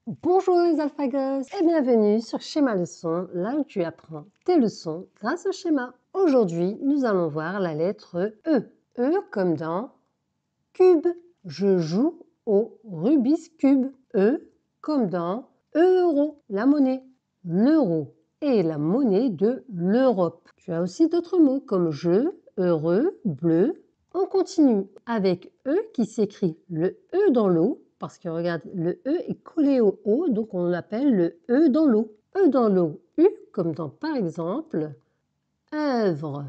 Bonjour les alphagos et bienvenue sur Schéma Leçon, là où tu apprends tes leçons grâce au schéma. Aujourd'hui, nous allons voir la lettre E. E comme dans cube. Je joue au Rubik's Cube. E comme dans euro, la monnaie. L'euro est la monnaie de l'Europe. Tu as aussi d'autres mots comme jeu, heureux, bleu. On continue avec E qui s'écrit le E dans l'eau, parce que regarde, le E est collé au O, donc on l'appelle le E dans l'eau. E dans l'eau, U, comme dans par exemple, œuvre,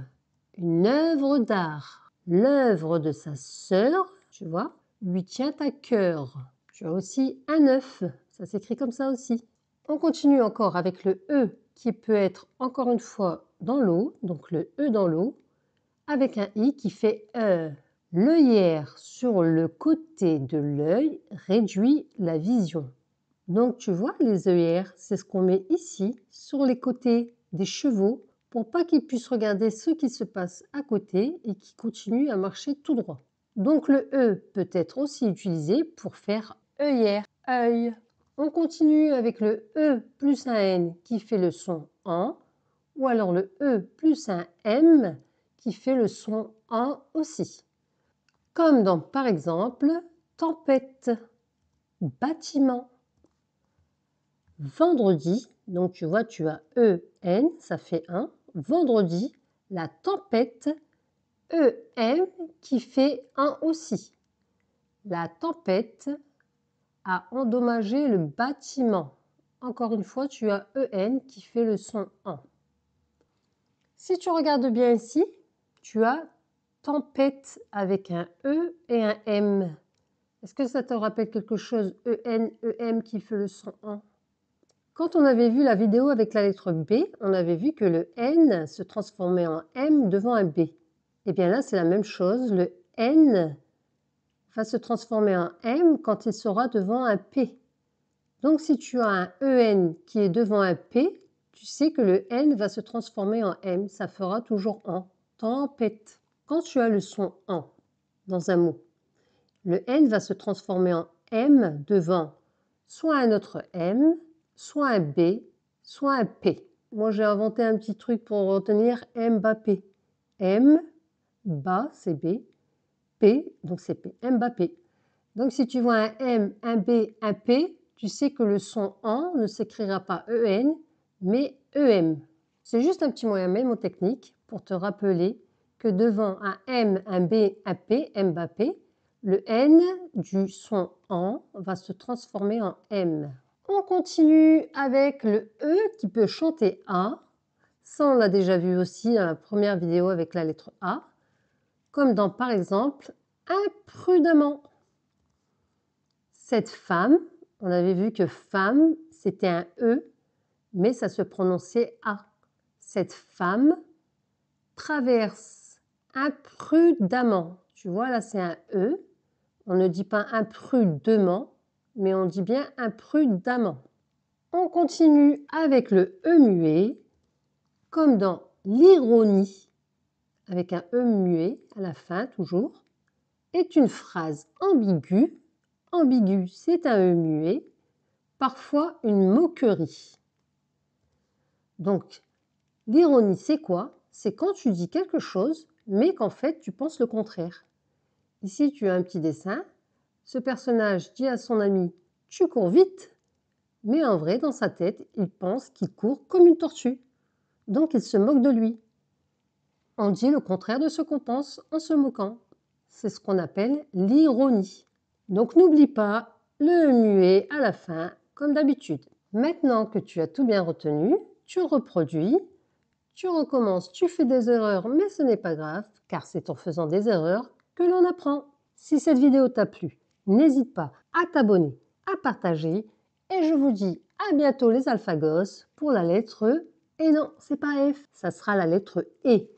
une œuvre d'art. L'œuvre de sa sœur, tu vois, lui tient à cœur. Tu as aussi un œuf, ça s'écrit comme ça aussi. On continue encore avec le E qui peut être encore une fois dans l'eau, donc le E dans l'eau, avec un I qui fait E. L'œillère sur le côté de l'œil réduit la vision. Donc tu vois, les œillères, c'est ce qu'on met ici, sur les côtés des chevaux, pour pas qu'ils puissent regarder ce qui se passe à côté et qu'ils continuent à marcher tout droit. Donc le E peut être aussi utilisé pour faire œillère, œil. On continue avec le E plus un N qui fait le son en, ou alors le E plus un M qui fait le son en aussi. Comme dans par exemple tempête, bâtiment. Vendredi, donc tu vois, tu as E-N, ça fait 1. Vendredi, la tempête, E-M qui fait 1 aussi. La tempête a endommagé le bâtiment. Encore une fois, tu as E-N qui fait le son 1. Si tu regardes bien ici, tu as tempête avec un E et un M. Est-ce que ça te rappelle quelque chose, E-N, E-M qui fait le son 1? Quand on avait vu la vidéo avec la lettre B, on avait vu que le N se transformait en M devant un B. Et bien là, c'est la même chose. Le N va se transformer en M quand il sera devant un P. Donc si tu as un EN qui est devant un P, tu sais que le N va se transformer en M. Ça fera toujours en tempête. Quand tu as le son en dans un mot, le N va se transformer en M devant soit un autre M, soit un B, soit un P. Moi, j'ai inventé un petit truc pour retenir Mbappé. M, bas, c'est B, P, donc c'est P, Mbappé. Donc si tu vois un M, un B, un P, tu sais que le son en ne s'écrira pas EN, mais EM. C'est juste un petit moyen mémotechnique pour te rappeler que devant un M, un B, un P, Mbappé, le N du son en va se transformer en M. On continue avec le E qui peut chanter A. Ça, on l'a déjà vu aussi dans la première vidéo avec la lettre A. Comme dans, par exemple, imprudemment. Cette femme, on avait vu que femme, c'était un E, mais ça se prononçait A. Cette femme traverse imprudemment. Tu vois, là, c'est un E. On ne dit pas imprudemment, mais on dit bien imprudemment. On continue avec le E muet, comme dans l'ironie, avec un E muet à la fin toujours, est une phrase ambiguë. Ambigu, c'est un E muet, parfois une moquerie. Donc, l'ironie, c'est quoi? C'est quand tu dis quelque chose, mais qu'en fait, tu penses le contraire. Ici, tu as un petit dessin. Ce personnage dit à son ami « Tu cours vite !» Mais en vrai, dans sa tête, il pense qu'il court comme une tortue. Donc, il se moque de lui. On dit le contraire de ce qu'on pense en se moquant. C'est ce qu'on appelle l'ironie. Donc, n'oublie pas le muet à la fin, comme d'habitude. Maintenant que tu as tout bien retenu, tu reproduis, tu recommences, tu fais des erreurs, mais ce n'est pas grave, car c'est en faisant des erreurs que l'on apprend. Si cette vidéo t'a plu, n'hésite pas à t'abonner, à partager, et je vous dis à bientôt les alphagos pour la lettre E. Et non, c'est pas F, ça sera la lettre E.